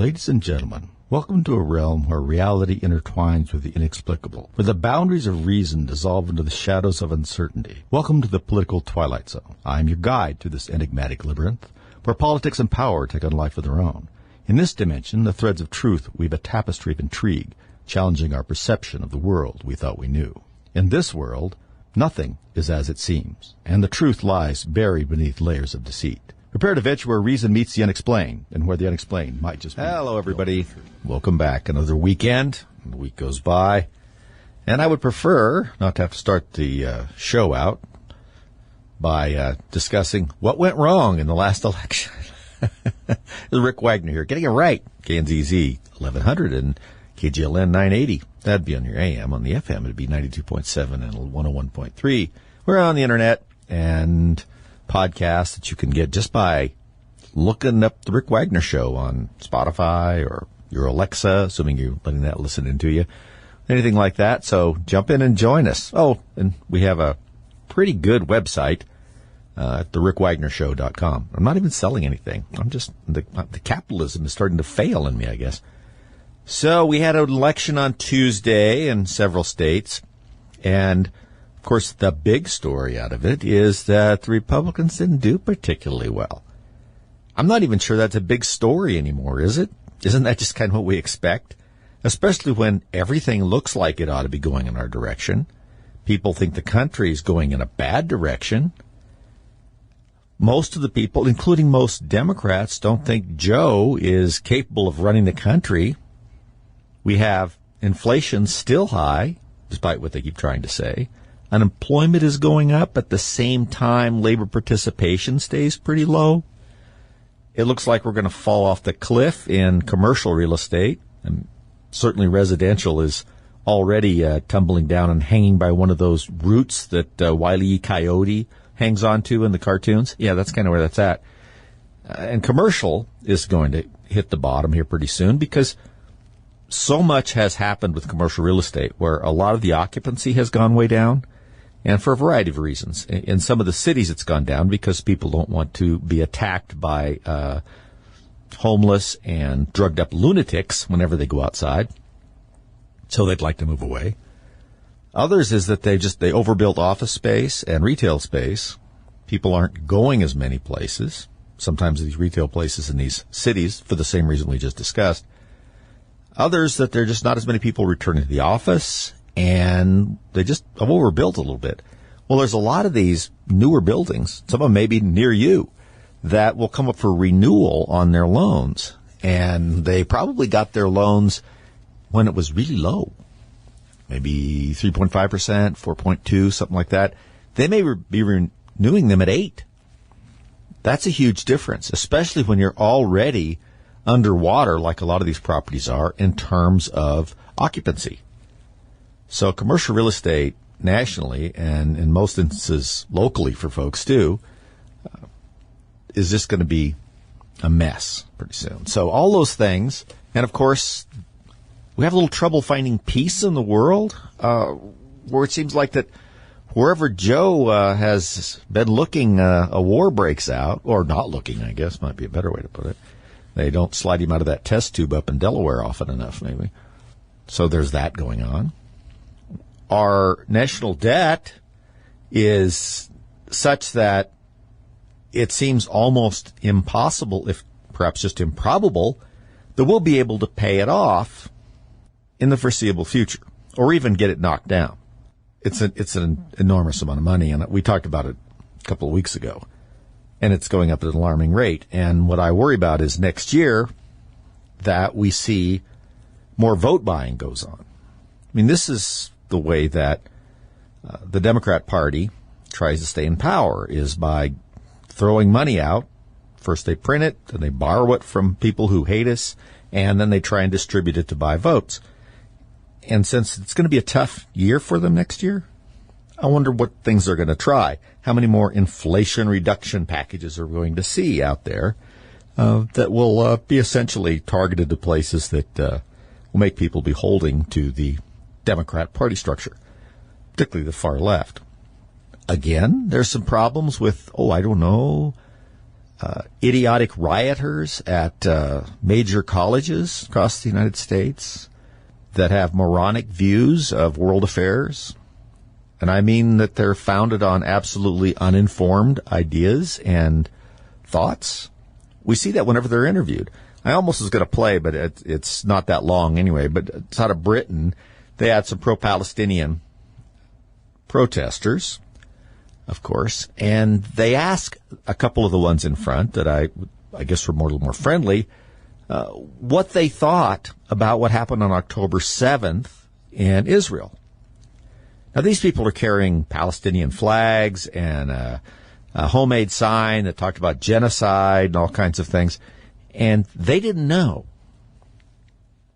Ladies and gentlemen, welcome to a realm where reality intertwines with the inexplicable, where the boundaries of reason dissolve into the shadows of uncertainty. Welcome to the political twilight zone. I am your guide through this enigmatic labyrinth, where politics and power take on life of their own. In this dimension, the threads of truth weave a tapestry of intrigue, challenging our perception of the world we thought we knew. In this world, nothing is as it seems, and the truth lies buried beneath layers of deceit. Prepare to venture where reason meets the unexplained, and where the unexplained might just be. Hello, everybody. Welcome back. Another weekend. The week goes by. And I would prefer not to have to start the show out by discussing what went wrong in the last election. Rick Wagner here, getting it right. KNZZ 1100 and KGLN 980. That'd be on your AM. On the FM, it'd be 92.7 and 101.3. We're on the internet and podcast that you can get just by looking up the Rick Wagner Show on Spotify or your Alexa, assuming you're letting that listen into you, anything like that. So jump in and join us. Oh, and we have a pretty good website at therickWagnerShow.com. I'm not even selling anything. I'm just, the capitalism is starting to fail in me, I guess. So we had an election on Tuesday in several states, and of course, the big story out of it is that the Republicans didn't do particularly well. I'm not even sure that's a big story anymore, is it? Isn't that just kind of what we expect? Especially when everything looks like it ought to be going in our direction. People think the country is going in a bad direction. Most of the people, including most Democrats, don't think Joe is capable of running the country. We have inflation still high, despite what they keep trying to say. Unemployment is going up. At the same time, labor participation stays pretty low. It looks like we're going to fall off the cliff in commercial real estate. And certainly residential is already tumbling down and hanging by one of those roots that Wile E. Coyote hangs onto in the cartoons. Yeah, that's kind of where that's at. And commercial is going to hit the bottom here pretty soon because so much has happened with commercial real estate where a lot of the occupancy has gone way down. And for a variety of reasons. In some of the cities, it's gone down because people don't want to be attacked by homeless and drugged-up lunatics whenever they go outside. So they'd like to move away. Others is that they overbuilt office space and retail space. People aren't going as many places. Sometimes these retail places in these cities for the same reason we just discussed. Others that there are just not as many people returning to the office, and they just have overbuilt a little bit. Well, there's a lot of these newer buildings, some of them may be near you, that will come up for renewal on their loans. And they probably got their loans when it was really low, maybe 3.5%, 4.2, something like that. They may be renewing them at 8. That's a huge difference, especially when you're already underwater, like a lot of these properties are, in terms of occupancy. So commercial real estate nationally, and in most instances locally for folks too, is just going to be a mess pretty soon. So all those things, and of course, we have a little trouble finding peace in the world, where it seems like that wherever Joe has been looking, a war breaks out, or not looking, I guess might be a better way to put it. They don't slide him out of that test tube up in Delaware often enough, maybe. So there's that going on. Our national debt is such that it seems almost impossible, if perhaps just improbable, that we'll be able to pay it off in the foreseeable future, or even get it knocked down. It's an enormous amount of money, and we talked about it a couple of weeks ago, and it's going up at an alarming rate. And what I worry about is next year that we see more vote buying goes on. I mean, this is the way that the Democrat Party tries to stay in power, is by throwing money out. First they print it, then they borrow it from people who hate us, and then they try and distribute it to buy votes. And since it's going to be a tough year for them next year, I wonder what things they're going to try. How many more inflation reduction packages are we going to see out there that will be essentially targeted to places that will make people beholding to the Democrat Party structure, particularly the far left. Again, there's some problems with, idiotic rioters at major colleges across the United States that have moronic views of world affairs. And I mean that they're founded on absolutely uninformed ideas and thoughts. We see that whenever they're interviewed. I almost was going to play, but it's not that long anyway. But it's out of Britain. They had some pro-Palestinian protesters, of course, and they asked a couple of the ones in front that I guess were a little more friendly, what they thought about what happened on October 7th in Israel. Now, these people are carrying Palestinian flags and a homemade sign that talked about genocide and all kinds of things, and they didn't know.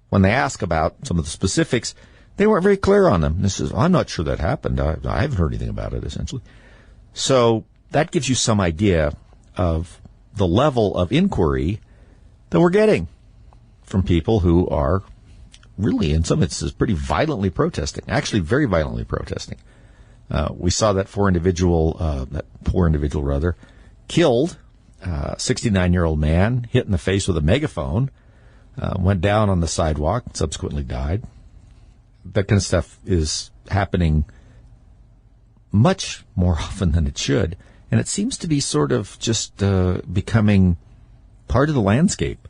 When they asked about some of the specifics, they weren't very clear on them. This is, I'm not sure that happened. I haven't heard anything about it, essentially. So that gives you some idea of the level of inquiry that we're getting from people who are really, in some instances, pretty violently protesting, actually very violently protesting. We saw that poor individual, killed a 69-year-old man, hit in the face with a megaphone, went down on the sidewalk, subsequently died. That kind of stuff is happening much more often than it should, and it seems to be sort of just becoming part of the landscape.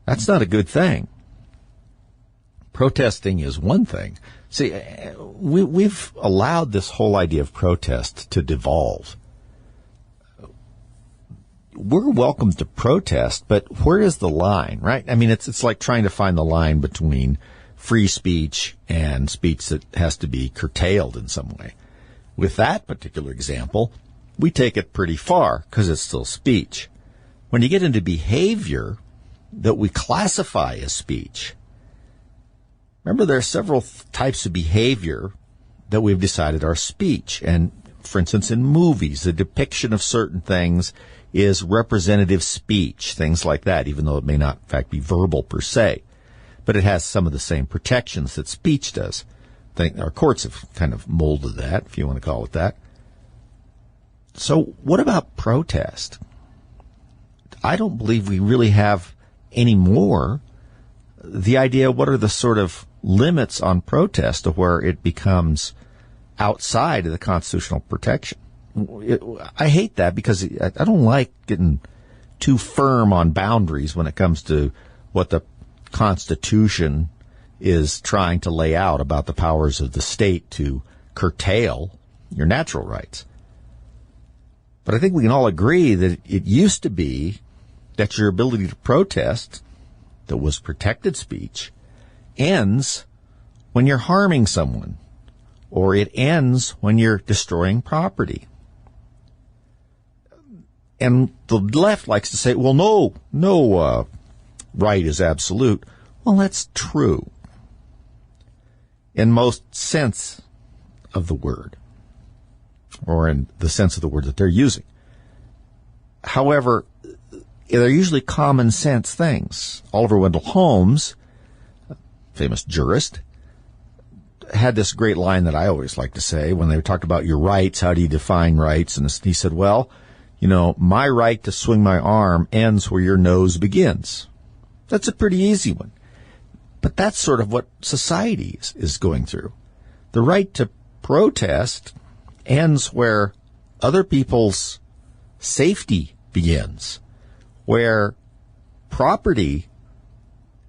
That's not a good thing. Protesting is one thing. See, we've allowed this whole idea of protest to devolve. We're welcome to protest, but where is the line, right? I mean, it's like trying to find the line between free speech and speech that has to be curtailed in some way. With that particular example, we take it pretty far because it's still speech. When you get into behavior that we classify as speech, remember there are several types of behavior that we've decided are speech. And for instance, in movies, the depiction of certain things is representative speech, things like that, even though it may not, in fact, be verbal per se. But it has some of the same protections that speech does. Our courts have kind of molded that, if you want to call it that. So what about protest? I don't believe we really have any more the idea, what are the sort of limits on protest to where it becomes outside of the constitutional protection. I hate that because I don't like getting too firm on boundaries when it comes to what the Constitution is trying to lay out about the powers of the state to curtail your natural rights. But I think we can all agree that it used to be that your ability to protest, that was protected speech, ends when you're harming someone, or it ends when you're destroying property. And the left likes to say, well, no right is absolute. Well, that's true in most sense of the word, or in the sense of the word that they're using. However, they're usually common sense things. Oliver Wendell Holmes, famous jurist, had this great line that I always like to say when they talked about your rights, how do you define rights? And he said, well, my right to swing my arm ends where your nose begins. That's a pretty easy one. But that's sort of what society is going through. The right to protest ends where other people's safety begins, where property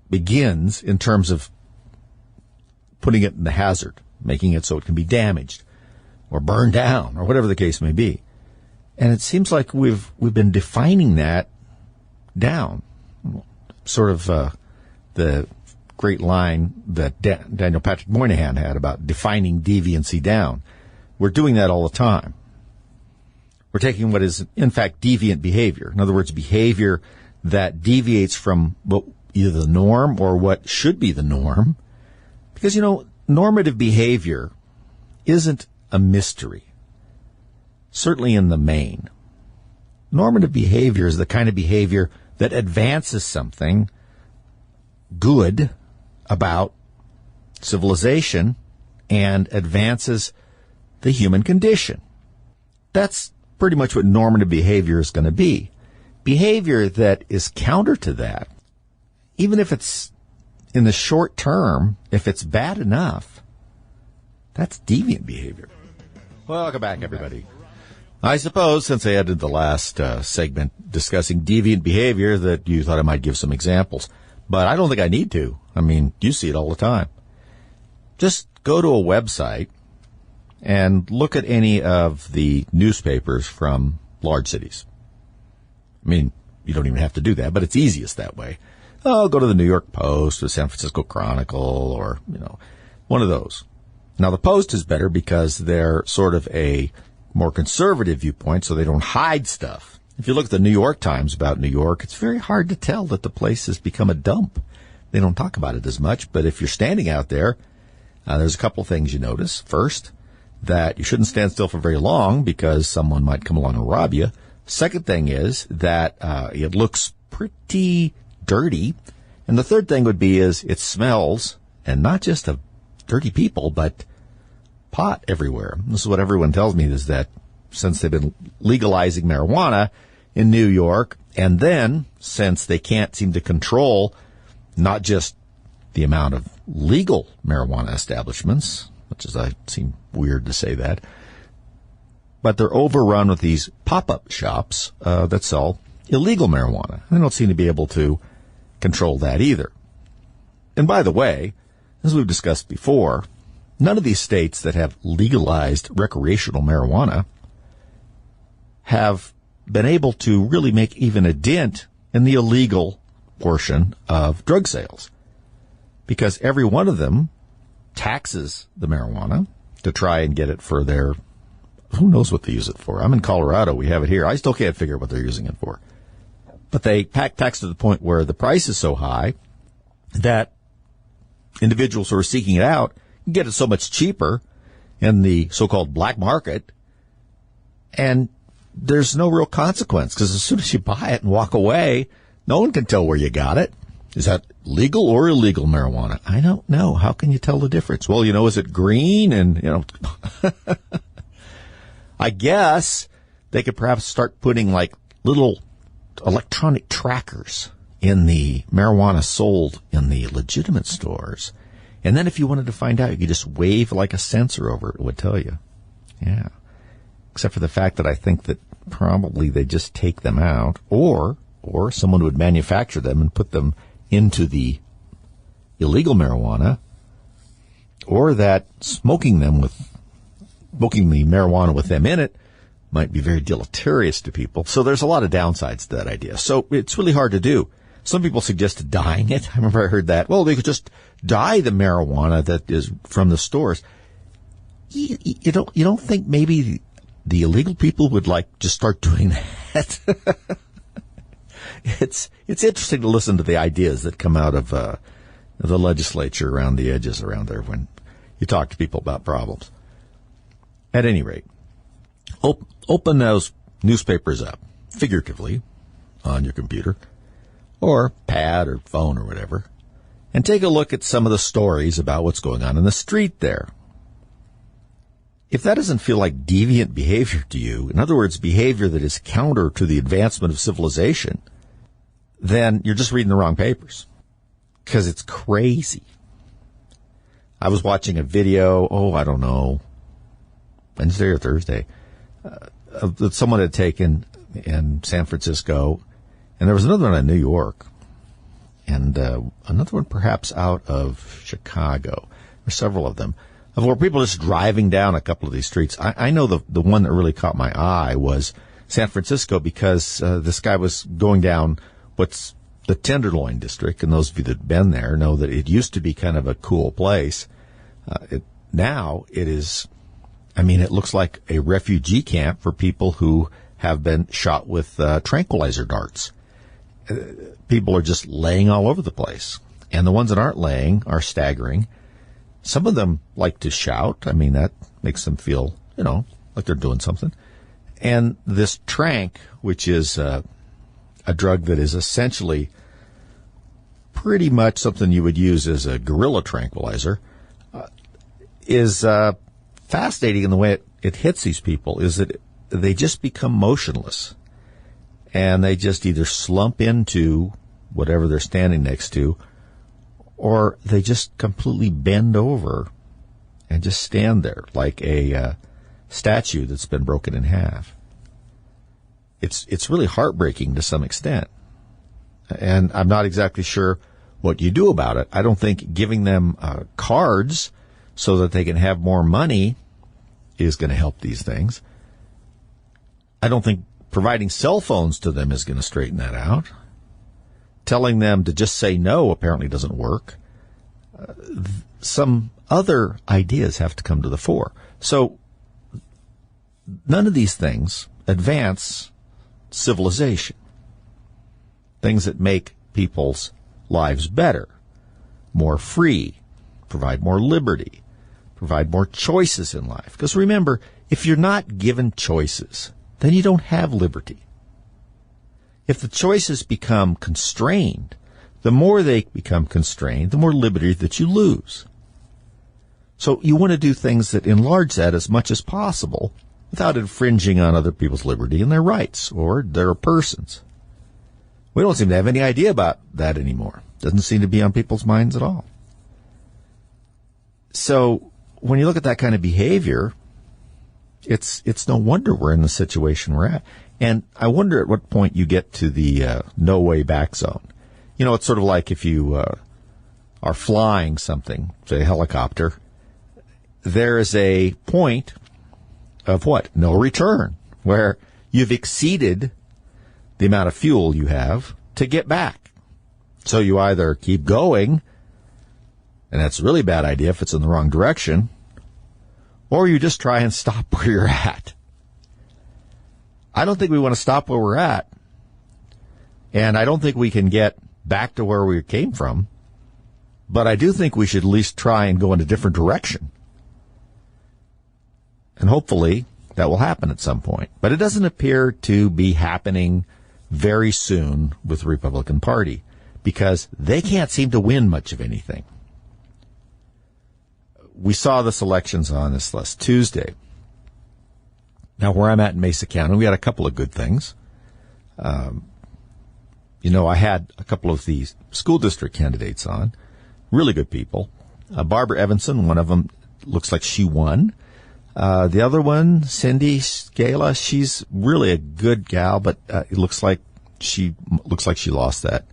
begins in terms of putting it in the hazard, making it so it can be damaged or burned down or whatever the case may be. And it seems like we've been defining that down. Sort of the great line that Daniel Patrick Moynihan had about defining deviancy down. We're doing that all the time. We're taking what is, in fact, deviant behavior. In other words, behavior that deviates from either the norm or what should be the norm. Because, normative behavior isn't a mystery, certainly in the main. Normative behavior is the kind of behavior that advances something good about civilization and advances the human condition. That's pretty much what normative behavior is going to be. behavior that is counter to that, even if it's in the short term, if it's bad enough, that's deviant behavior. Welcome back, everybody. I suppose since I ended the last segment discussing deviant behavior that you thought I might give some examples. But I don't think I need to. I mean, you see it all the time. Just go to a website and look at any of the newspapers from large cities. I mean, you don't even have to do that, but it's easiest that way. Oh, go to the New York Post or San Francisco Chronicle or, one of those. Now, the Post is better because they're sort of a more conservative viewpoint, so they don't hide stuff. If you look at the New York Times about New York, it's very hard to tell that the place has become a dump. They don't talk about it as much, but if you're standing out there, there's a couple of things you notice. First, that you shouldn't stand still for very long because someone might come along and rob you. Second thing is that it looks pretty dirty. And the third thing would be is it smells, and not just of dirty people, but pot everywhere. This is what everyone tells me, is that since they've been legalizing marijuana in New York, and then since they can't seem to control not just the amount of legal marijuana establishments, which is, I seem weird to say that, but they're overrun with these pop-up shops that sell illegal marijuana. They don't seem to be able to control that either. And by the way, as we've discussed before, none of these states that have legalized recreational marijuana have been able to really make even a dent in the illegal portion of drug sales, because every one of them taxes the marijuana to try and get it for their, who knows what they use it for. I'm in Colorado. We have it here. I still can't figure out what they're using it for. But they tax to the point where the price is so high that individuals who are seeking it out can get it so much cheaper in the so-called black market, and there's no real consequence, because as soon as you buy it and walk away, no one can tell where you got it. Is that legal or illegal marijuana? I don't know. How can you tell the difference? Well, is it green? And, I guess they could perhaps start putting like little electronic trackers in the marijuana sold in the legitimate stores. And then if you wanted to find out, you could just wave like a sensor over it. It would tell you. Yeah. Except for the fact that I think that probably they just take them out, or someone would manufacture them and put them into the illegal marijuana, or that smoking the marijuana with them in it might be very deleterious to people. So there's a lot of downsides to that idea. So it's really hard to do. Some people suggested dyeing it. I remember I heard that. Well, they could just dye the marijuana that is from the stores. You don't think maybe the illegal people would just start doing that? It's interesting to listen to the ideas that come out of the legislature around the edges around there when you talk to people about problems. At any rate, open those newspapers up, figuratively, on your computer, or pad or phone or whatever, and take a look at some of the stories about what's going on in the street there. If that doesn't feel like deviant behavior to you, in other words, behavior that is counter to the advancement of civilization, then you're just reading the wrong papers, because it's crazy. I was watching a video, I don't know, Wednesday or Thursday, that someone had taken in San Francisco, and there was another one in New York, and another one perhaps out of Chicago, or several of them, of where people are just driving down a couple of these streets. I know the one that really caught my eye was San Francisco, because this guy was going down what's the Tenderloin district, and those of you that have been there know that it used to be kind of a cool place. Now it is, it looks like a refugee camp for people who have been shot with tranquilizer darts. People are just laying all over the place, and the ones that aren't laying are staggering. Some of them like to shout. That makes them feel, like they're doing something. And this tranq, which is a drug that is essentially pretty much something you would use as a guerrilla tranquilizer, is fascinating in the way it hits these people, is that they just become motionless. and they just either slump into whatever they're standing next to, or they just completely bend over and just stand there like a statue that's been broken in half. It's really heartbreaking to some extent. And I'm not exactly sure what you do about it. I don't think giving them cards so that they can have more money is going to help these things. I don't think providing cell phones to them is going to straighten that out. Telling them to just say no apparently doesn't work. Some other ideas have to come to the fore. So none of these things advance civilization. Things that make people's lives better, more free, provide more liberty, provide more choices in life. Because remember, if you're not given choices, then you don't have liberty. If the choices become constrained, the more they become constrained, the more liberty that you lose. So you want to do things that enlarge that as much as possible without infringing on other people's liberty and their rights or their persons. We don't seem to have any idea about that anymore. Doesn't seem to be on people's minds at all. So when you look at that kind of behavior, it's no wonder we're in the situation we're at. And I wonder at what point you get to the no way back zone. You know, it's sort of like if you are flying something, say a helicopter, there is a point of what? No return, where you've exceeded the amount of fuel you have to get back. So you either keep going, and that's a really bad idea if it's in the wrong direction, or you just try and stop where you're at. I don't think we want to stop where we're at, and I don't think we can get back to where we came from, but I do think we should at least try and go in a different direction. And hopefully that will happen at some point. But it doesn't appear to be happening very soon with the Republican Party because they can't seem to win much of anything. We saw this elections on this last Tuesday. Now, where I'm at in Mesa County, we had a couple of good things. I had a couple of these school district candidates on, really good people. Barbara Evanson, one of them, looks like she won. The other one, Cindy Scala, she's really a good gal, but it looks like she lost that,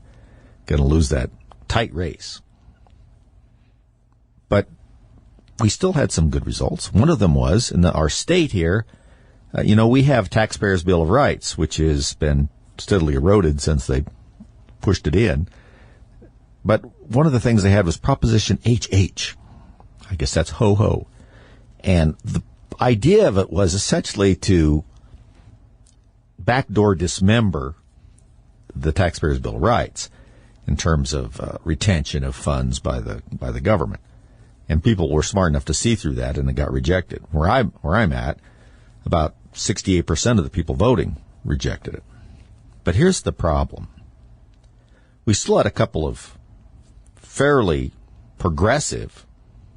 going to lose that tight race. But we still had some good results. One of them was in our state here. We have Taxpayers' Bill of Rights, which has been steadily eroded since they pushed it in. But one of the things they had was Proposition HH. I guess that's ho-ho. And the idea of it was essentially to backdoor dismember the Taxpayers' Bill of Rights in terms of retention of funds by the government. And people were smart enough to see through that, and it got rejected. Where I'm at, about 68% of the people voting rejected it. But here's the problem. We still had a couple of fairly progressive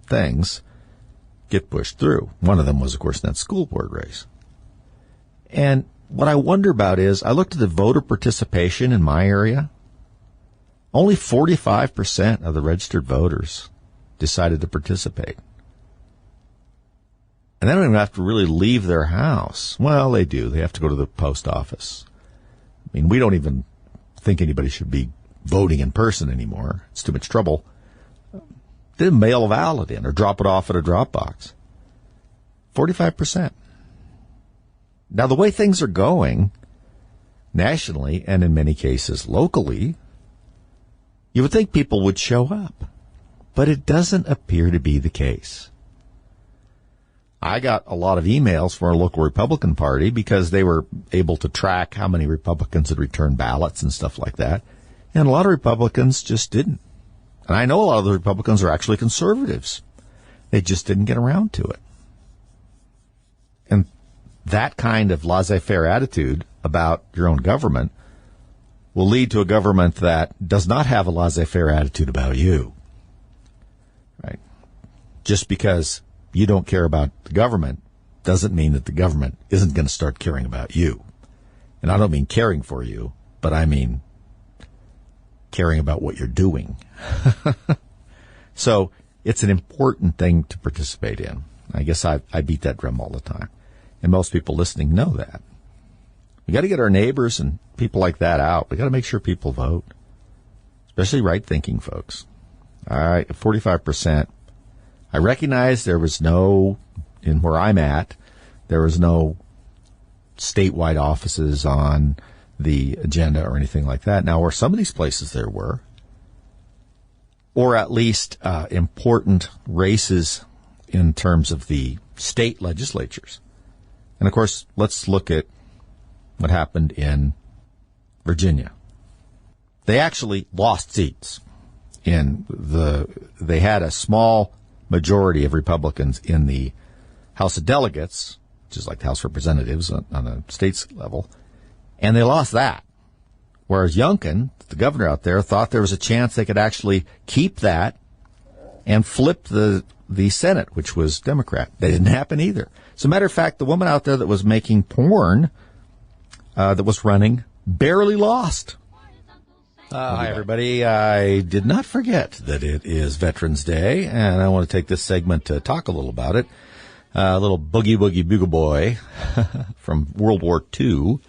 things get pushed through. One of them was, of course, that school board race. And what I wonder about is, I looked at the voter participation in my area. Only 45% of the registered voters decided to participate. And they don't even have to really leave their house. Well, they do. They have to go to the post office. I mean, we don't even think anybody should be voting in person anymore. It's too much trouble. They mail a ballot in or drop it off at a drop box. 45%. Now, the way things are going nationally and in many cases locally, you would think people would show up. But it doesn't appear to be the case. I got a lot of emails from our local Republican Party because they were able to track how many Republicans had returned ballots and stuff like that. And a lot of Republicans just didn't. And I know a lot of the Republicans are actually conservatives. They just didn't get around to it. And that kind of laissez-faire attitude about your own government will lead to a government that does not have a laissez-faire attitude about you. Right? Just because you don't care about the government doesn't mean that the government isn't going to start caring about you. And I don't mean caring for you, but I mean caring about what you're doing. So it's an important thing to participate in. I guess I beat that drum all the time. And most people listening know that. We got to get our neighbors and people like that out. We got to make sure people vote, especially right-thinking folks. All right, 45%. I recognize there was no, in where I'm at, there was no statewide offices on the agenda or anything like that. Now, where some of these places there were, or at least important races in terms of the state legislatures. And, of course, let's look at what happened in Virginia. They actually lost seats. They had a small majority of Republicans in the House of Delegates, which is like the House of Representatives on a state's level, and they lost that. Whereas Youngkin, the governor out there, thought there was a chance they could actually keep that and flip the Senate, which was Democrat. That didn't happen either. As a matter of fact, the woman out there that was making porn, that was running, barely lost. Hi, everybody. I did not forget that it is Veterans Day, and I want to take this segment to talk a little about it. A little Boogie Woogie Bugle Boy from World War II.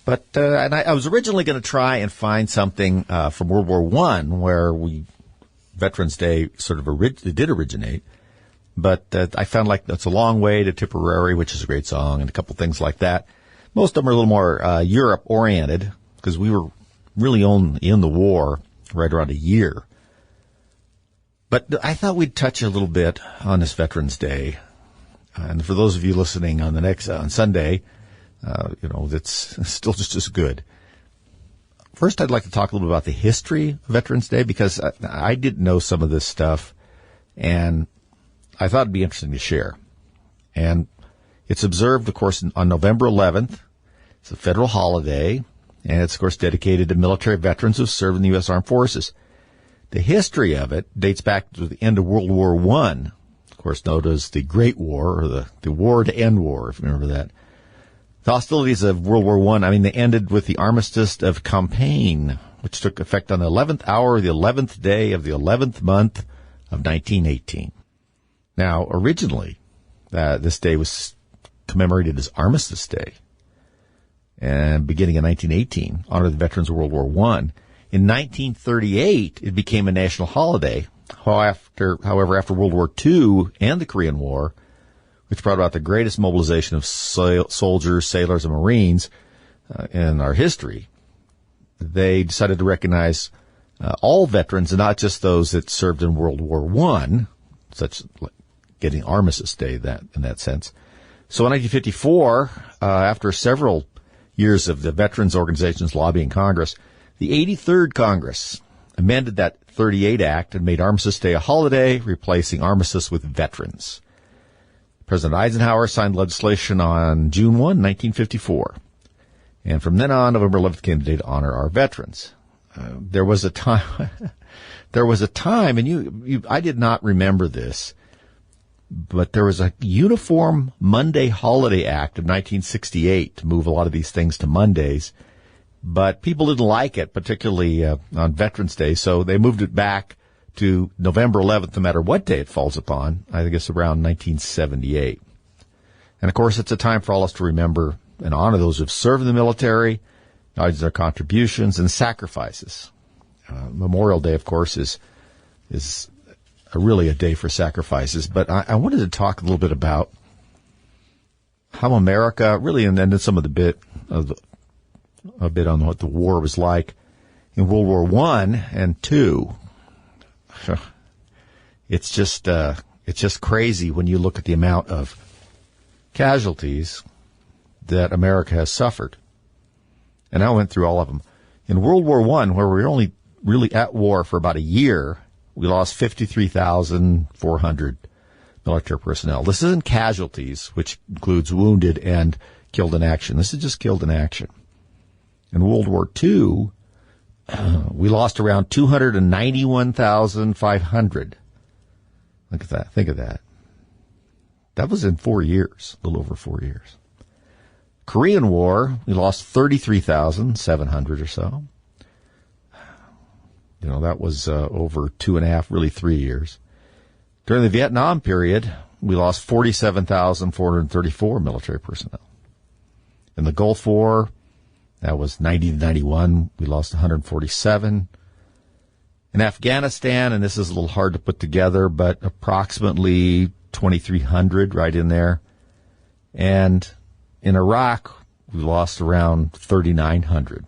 But and I was originally going to try and find something from World War I where Veterans Day sort of did originate. But I found like that's a long way to Tipperary, which is a great song, and a couple things like that. Most of them are a little more Europe-oriented because we were really in the war right around a year. But I thought we'd touch a little bit on this Veterans Day. And for those of you listening on on Sunday, that's still just as good. First, I'd like to talk a little bit about the history of Veterans Day because I didn't know some of this stuff, and I thought it'd be interesting to share. And it's observed, of course, on November 11th. It's a federal holiday, and it's, of course, dedicated to military veterans who served in the U.S. Armed Forces. The history of it dates back to the end of World War I, of course, known as the Great War, or the War to End War, if you remember that. The hostilities of World War I, they ended with the Armistice of Campaign, which took effect on the 11th hour of the 11th day of the 11th month of 1918. Now, originally, this day was commemorated as Armistice Day, and beginning in 1918, honored the veterans of World War I. In 1938, it became a national holiday. However, after World War II and the Korean War, which brought about the greatest mobilization of soldiers, sailors, and Marines in our history, they decided to recognize all veterans and not just those that served in World War I, such like getting Armistice Day in that sense. So in 1954, after several years of the veterans organizations lobbying Congress, the 83rd Congress amended that 38 Act and made Armistice Day a holiday, replacing armistice with veterans. President Eisenhower signed legislation on June 1, 1954. And from then on, November 11th came the day to honor our veterans. There was a time, and I did not remember this, but there was a Uniform Monday Holiday Act of 1968 to move a lot of these things to Mondays. But people didn't like it, particularly on Veterans Day, so they moved it back to November 11th, no matter what day it falls upon. I think it's around 1978. And, of course, it's a time for all us to remember and honor those who have served in the military, acknowledge their contributions and sacrifices. Memorial Day, of course, is really a day for sacrifices. But I wanted to talk a little bit about how America really, and then some of a bit on what the war was like in World War I and II. It's just crazy when you look at the amount of casualties that America has suffered. And I went through all of them. In World War I, where we were only really at war for about a year, we lost 53,400 military personnel. This isn't casualties, which includes wounded and killed in action. This is just killed in action. In World War II, we lost around 291,500. Look at that. Think of that. That was in 4 years, a little over 4 years. Korean War, we lost 33,700 or so. That was over 2.5, really 3 years. During the Vietnam period, we lost 47,434 military personnel. In the Gulf War, that was 90 to 91, we lost 147. In Afghanistan, and this is a little hard to put together, but approximately 2,300 right in there. And in Iraq, we lost around 3,900.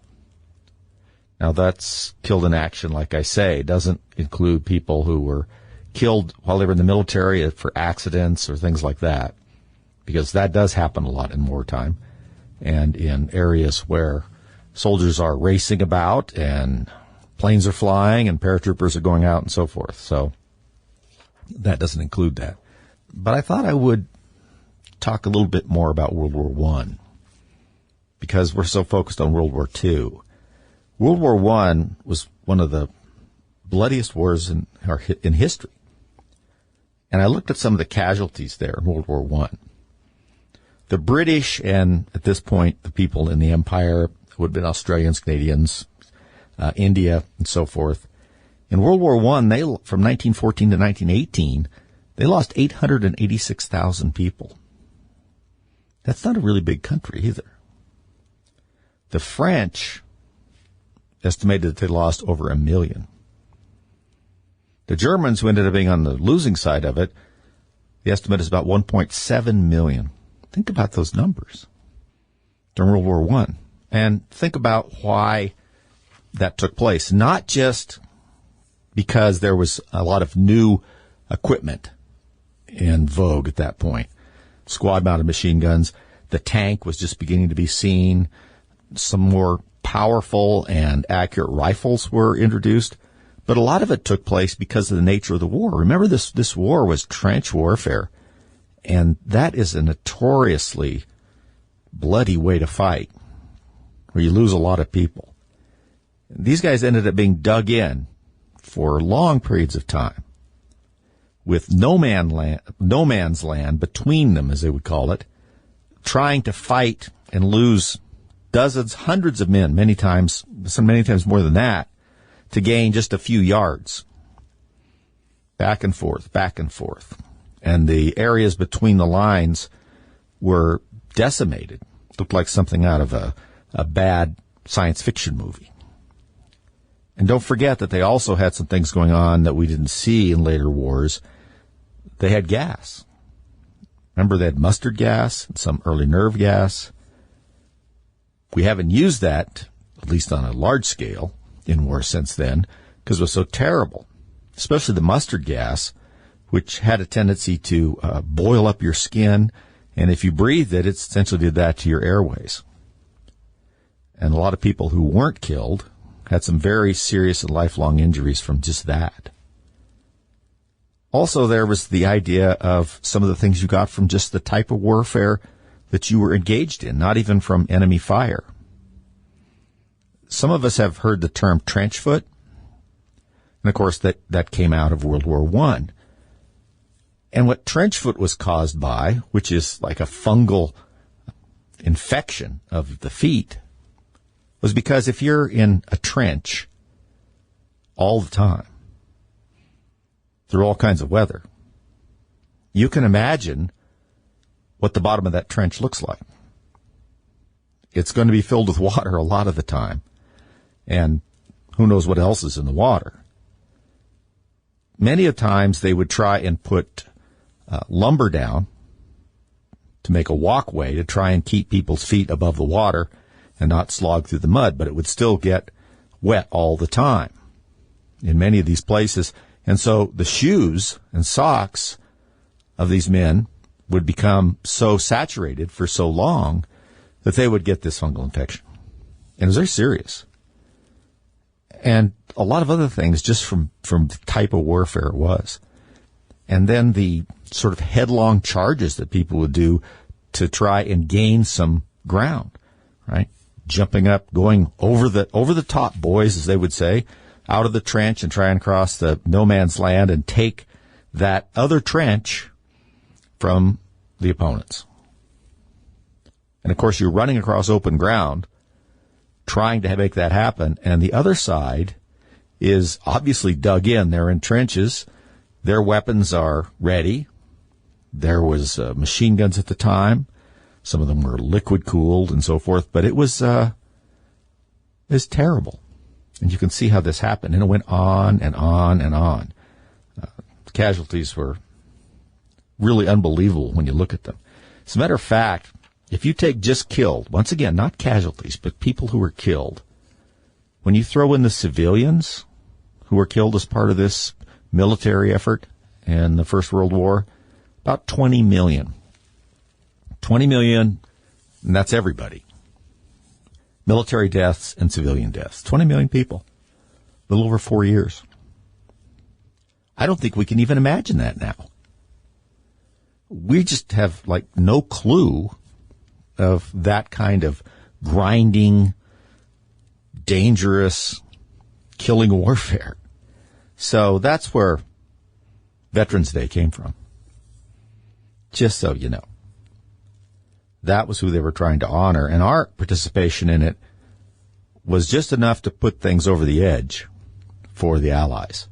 Now, that's killed in action, like I say. It doesn't include people who were killed while they were in the military for accidents or things like that, because that does happen a lot in wartime and in areas where soldiers are racing about and planes are flying and paratroopers are going out and so forth. So that doesn't include that. But I thought I would talk a little bit more about World War I, because we're so focused on World War II. World War I was one of the bloodiest wars in history. And I looked at some of the casualties there in World War I. The British, and at this point, the people in the empire would have been Australians, Canadians, India, and so forth. In World War I, from 1914 to 1918, they lost 886,000 people. That's not a really big country either. The French estimated that they lost over 1 million. The Germans, who ended up being on the losing side of it, the estimate is about 1.7 million. Think about those numbers during World War I. And think about why that took place. Not just because there was a lot of new equipment in vogue at that point. Squad-mounted machine guns. The tank was just beginning to be seen. Some more powerful and accurate rifles were introduced. But a lot of it took place because of the nature of the war. Remember, this war was trench warfare. And that is a notoriously bloody way to fight, where you lose a lot of people. These guys ended up being dug in for long periods of time, with no man's land between them, as they would call it, trying to fight and lose dozens, hundreds of men, many times more than that, to gain just a few yards. Back and forth, back and forth. And the areas between the lines were decimated. Looked like something out of a bad science fiction movie. And don't forget that they also had some things going on that we didn't see in later wars. They had gas. Remember, they had mustard gas and some early nerve gas. We haven't used that, at least on a large scale, in war since then, because it was so terrible, especially the mustard gas, which had a tendency to boil up your skin, and if you breathed it, it essentially did that to your airways. And a lot of people who weren't killed had some very serious and lifelong injuries from just that. Also, there was the idea of some of the things you got from just the type of warfare that you were engaged in, not even from enemy fire. Some of us have heard the term trench foot, and of course that came out of World War I. And what trench foot was caused by, which is like a fungal infection of the feet, was because if you're in a trench all the time, through all kinds of weather, you can imagine what the bottom of that trench looks like. It's going to be filled with water a lot of the time. And who knows what else is in the water. Many of times they would try and put lumber down to make a walkway to try and keep people's feet above the water and not slog through the mud, but it would still get wet all the time in many of these places. And so the shoes and socks of these men would become so saturated for so long that they would get this fungal infection. And it was very serious. And a lot of other things just from the type of warfare it was. And then the sort of headlong charges that people would do to try and gain some ground, right? Jumping up, going over the top, boys, as they would say, out of the trench and try and cross the no man's land and take that other trench from the opponents. And, of course, you're running across open ground trying to make that happen. And the other side is obviously dug in. They're in trenches. Their weapons are ready. There was machine guns at the time. Some of them were liquid-cooled and so forth. But it was terrible. And you can see how this happened. And it went on and on and on. The casualties were really unbelievable when you look at them. As a matter of fact, if you take just killed, once again, not casualties, but people who were killed, when you throw in the civilians who were killed as part of this military effort in the First World War, about 20 million. 20 million, and that's everybody. Military deaths and civilian deaths. 20 million people. A little over 4 years. I don't think we can even imagine that now. We just have, no clue of that kind of grinding, dangerous, killing warfare. So that's where Veterans Day came from. Just so you know. That was who they were trying to honor, and our participation in it was just enough to put things over the edge for the Allies.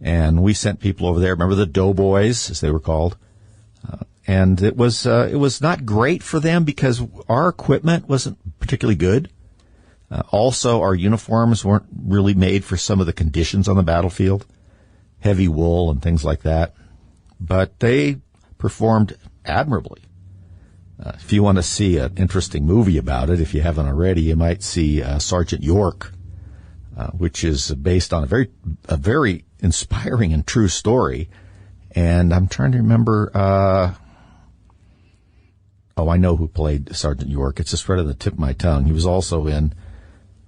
And we sent people over there. Remember the Doughboys, as they were called? And it was not great for them because our equipment wasn't particularly good. Also, our uniforms weren't really made for some of the conditions on the battlefield, heavy wool and things like that. But they performed admirably. If you want to see an interesting movie about it, if you haven't already, you might see Sergeant York, which is based on a very inspiring and true story. And I'm trying to remember. I know who played Sergeant York. It's just right on the tip of my tongue. He was also in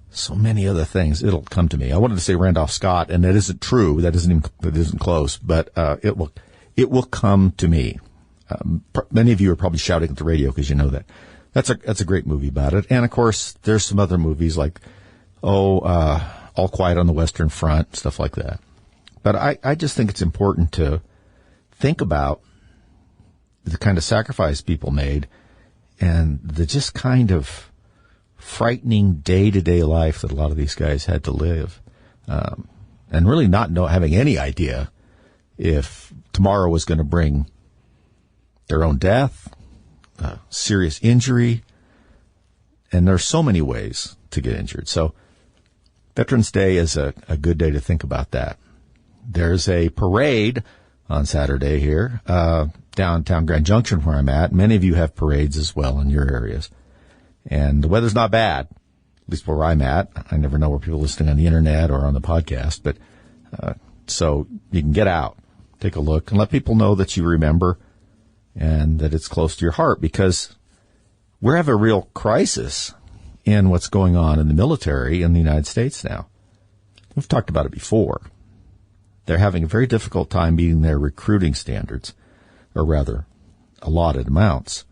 so many other things. It'll come to me. I wanted to say Randolph Scott, and that isn't true. That isn't close. But it will come to me. Many of you are probably shouting at the radio because you know that. That's a great movie about it. And of course, there's some other movies like All Quiet on the Western Front, stuff like that. But I just think it's important to think about the kind of sacrifice people made and the just kind of frightening day-to-day life that a lot of these guys had to live, and really not having any idea if tomorrow was going to bring their own death, serious injury, and there's so many ways to get injured. So Veterans Day is a good day to think about that. There's a parade on Saturday here, downtown Grand Junction where I'm at. Many of you have parades as well in your areas. And the weather's not bad, at least where I'm at. I never know where people are listening on the internet or on the podcast, but so you can get out, take a look, and let people know that you remember and that it's close to your heart, because we have a real crisis in what's going on in the military in the United States now. We've talked about it before. They're having a very difficult time meeting their recruiting standards, or rather, allotted amounts.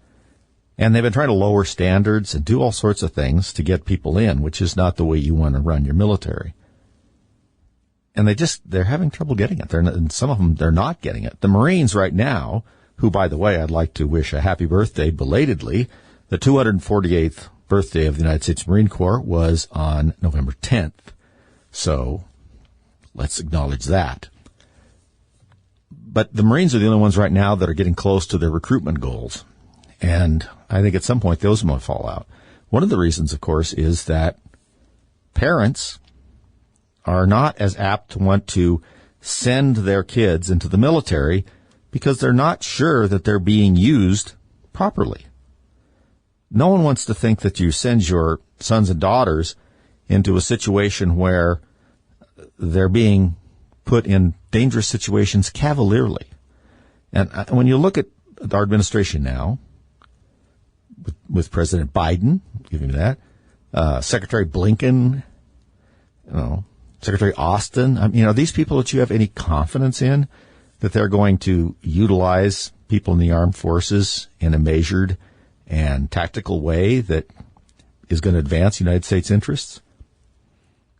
And they've been trying to lower standards and do all sorts of things to get people in, which is not the way you want to run your military. And they're having trouble getting it. And some of them, they're not getting it. The Marines right now, who, by the way, I'd like to wish a happy birthday belatedly, the 248th birthday of the United States Marine Corps was on November 10th. So let's acknowledge that. But the Marines are the only ones right now that are getting close to their recruitment goals. And I think at some point those might fall out. One of the reasons, of course, is that parents are not as apt to want to send their kids into the military because they're not sure that they're being used properly. No one wants to think that you send your sons and daughters into a situation where they're being put in dangerous situations cavalierly. And when you look at our administration now, with President Biden, give him that, Secretary Blinken, Secretary Austin, are these people that you have any confidence in that they're going to utilize people in the armed forces in a measured and tactical way that is going to advance United States interests?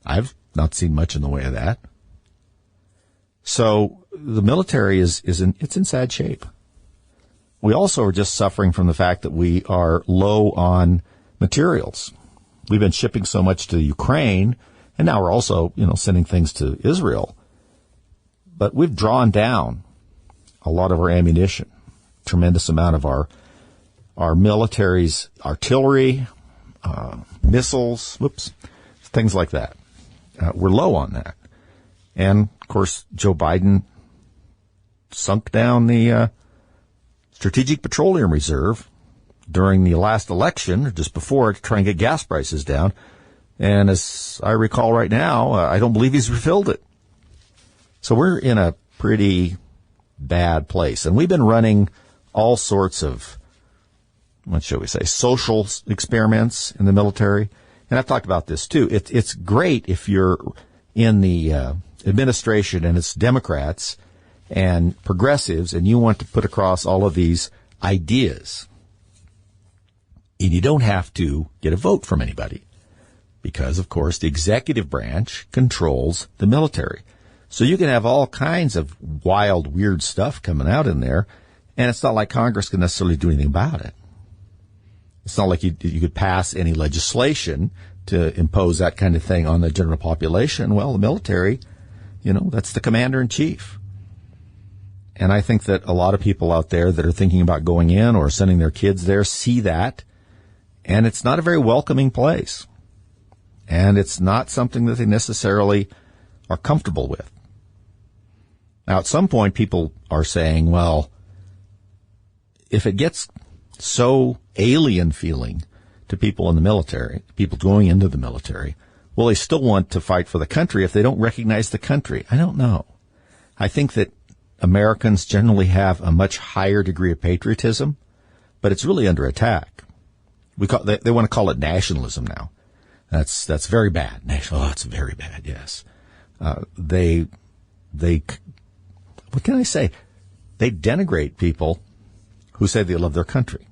I've not seen much in the way of that. So the military is in sad shape. we also are just suffering from the fact that we are low on materials. We've been shipping so much to Ukraine, and now we're also, sending things to Israel. But we've drawn down a lot of our ammunition, tremendous amount of our military's artillery, missiles, things like that. We're low on that. And, of course, Joe Biden sunk down the Strategic Petroleum Reserve during the last election, or just before it, to try and get gas prices down. And as I recall right now, I don't believe he's refilled it. So we're in a pretty bad place. And we've been running all sorts of, what shall we say, social experiments in the military. And I've talked about this too. It's great if you're in the administration and it's Democrats and progressives and you want to put across all of these ideas. And you don't have to get a vote from anybody because, of course, the executive branch controls the military. So you can have all kinds of wild, weird stuff coming out in there, and it's not like Congress can necessarily do anything about it. It's not like you could pass any legislation to impose that kind of thing on the general population. Well, the military, that's the commander-in-chief. And I think that a lot of people out there that are thinking about going in or sending their kids there see that, and it's not a very welcoming place. And it's not something that they necessarily are comfortable with. Now, at some point, people are saying, well, if it gets so alien feeling to people in the military, people going into the military, will they still want to fight for the country if they don't recognize the country? I don't know. I think that Americans generally have a much higher degree of patriotism, but it's really under attack. They want to call it nationalism now. That's very bad. It's very bad. Yes. They what can I say? They denigrate people who say they love their country.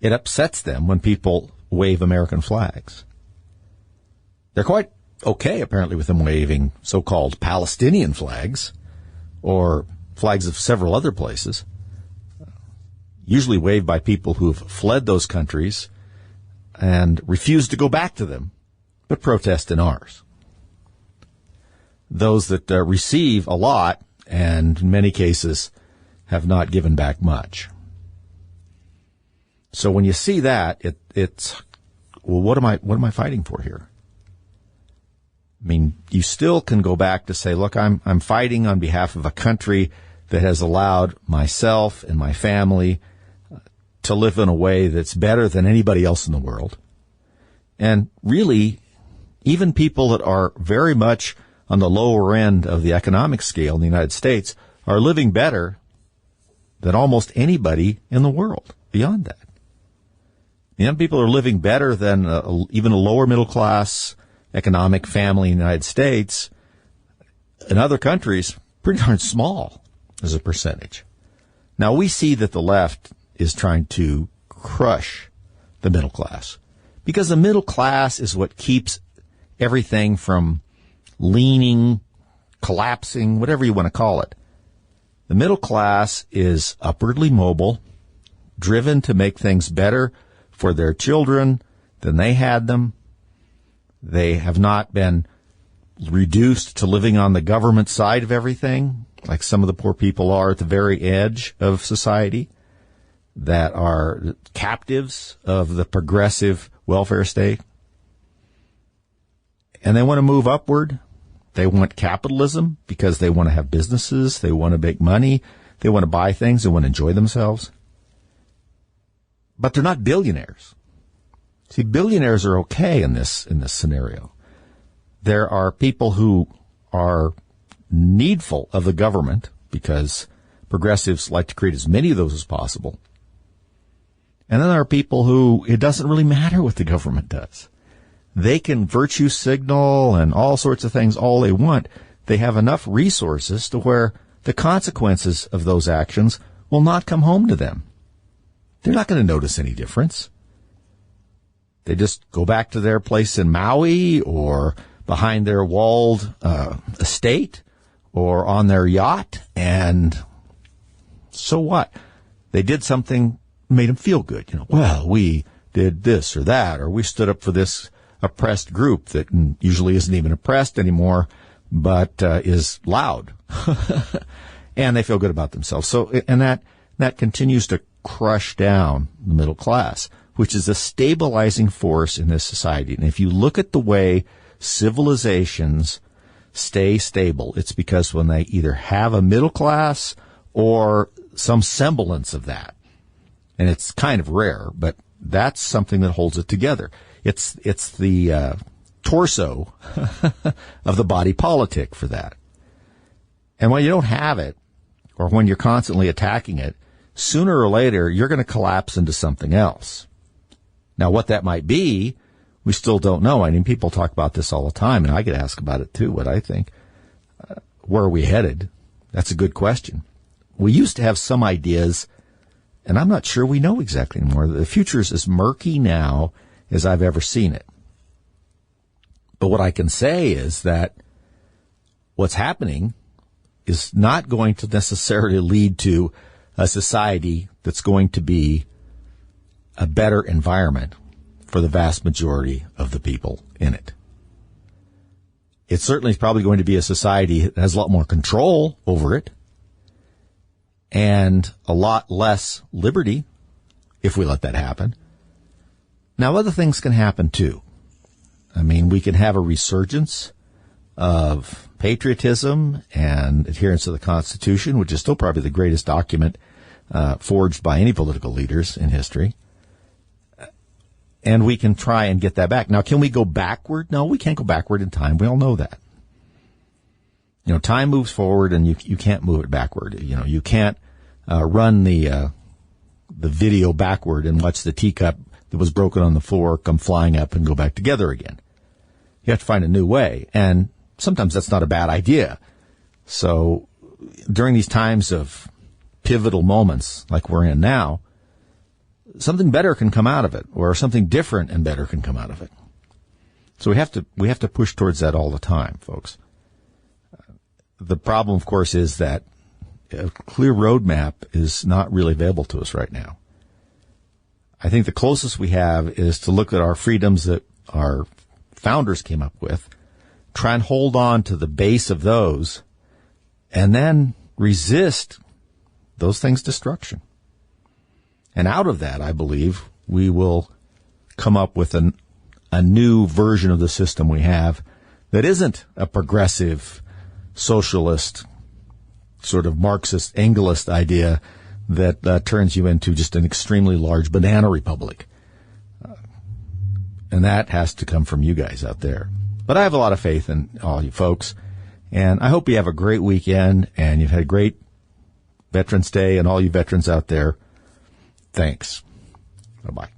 It upsets them when people wave American flags. They're quite okay, apparently, with them waving so-called Palestinian flags or flags of several other places, usually waved by people who've fled those countries and refuse to go back to them, but protest in ours. Those that receive a lot, and in many cases have not given back much. So when you see that, it's well, what am I fighting for here? I mean, you still can go back to say, look, I'm fighting on behalf of a country that has allowed myself and my family to live in a way that's better than anybody else in the world. And really, even people that are very much on the lower end of the economic scale in the United States are living better than almost anybody in the world beyond that. Young people are living better than even a lower middle class economic family in the United States. In other countries, pretty darn small as a percentage. Now, we see that the left is trying to crush the middle class because the middle class is what keeps everything from leaning, collapsing, whatever you want to call it. The middle class is upwardly mobile, driven to make things better for their children than they had them. They have not been reduced to living on the government side of everything, like some of the poor people are at the very edge of society, that are captives of the progressive welfare state. And they want to move upward. They want capitalism because they want to have businesses. They want to make money. They want to buy things. They want to enjoy themselves. But they're not billionaires. See, billionaires are okay in this scenario. There are people who are needful of the government because progressives like to create as many of those as possible. And then there are people who it doesn't really matter what the government does. They can virtue signal and all sorts of things all they want. They have enough resources to where the consequences of those actions will not come home to them. They're not going to notice any difference. They just go back to their place in Maui or behind their walled estate or on their yacht, and So what? They did something, made them feel good. Well, we did this or that, or we stood up for this oppressed group that usually isn't even oppressed anymore, but is loud. And they feel good about themselves. So, and that continues to crush down the middle class, which is a stabilizing force in this society. And if you look at the way civilizations stay stable, it's because when they either have a middle class or some semblance of that. And it's kind of rare, but that's something that holds it together. It's the torso of the body politic for that. And when you don't have it, or when you're constantly attacking it, sooner or later, you're going to collapse into something else. Now, what that might be, we still don't know. I mean, people talk about this all the time, and I get asked about it too, what I think. Where are we headed? That's a good question. We used to have some ideas, and I'm not sure we know exactly anymore. The future is as murky now as I've ever seen it. But what I can say is that what's happening is not going to necessarily lead to a society that's going to be a better environment for the vast majority of the people in it. It certainly is probably going to be a society that has a lot more control over it and a lot less liberty if we let that happen. Now, other things can happen too. I mean, we can have a resurgence of patriotism and adherence to the Constitution, which is still probably the greatest document forged by any political leaders in history. And we can try and get that back. Now, can we go backward? No, we can't go backward in time. We all know that. Time moves forward, and you can't move it backward. You can't run the video backward and watch the teacup that was broken on the floor come flying up and go back together again. You have to find a new way, and sometimes that's not a bad idea. So during these times of pivotal moments like we're in now, something better can come out of it, or something different and better can come out of it. So we have to push towards that all the time, folks. The problem, of course, is that a clear roadmap is not really available to us right now. I think the closest we have is to look at our freedoms that our founders came up with, try and hold on to the base of those, and then resist those things' destruction. And out of that, I believe, we will come up with a new version of the system we have that isn't a progressive, socialist, sort of Marxist, Engelsist idea that turns you into just an extremely large banana republic. And that has to come from you guys out there. But I have a lot of faith in all you folks, and I hope you have a great weekend, and you've had a great Veterans Day, and all you veterans out there, thanks. Bye-bye.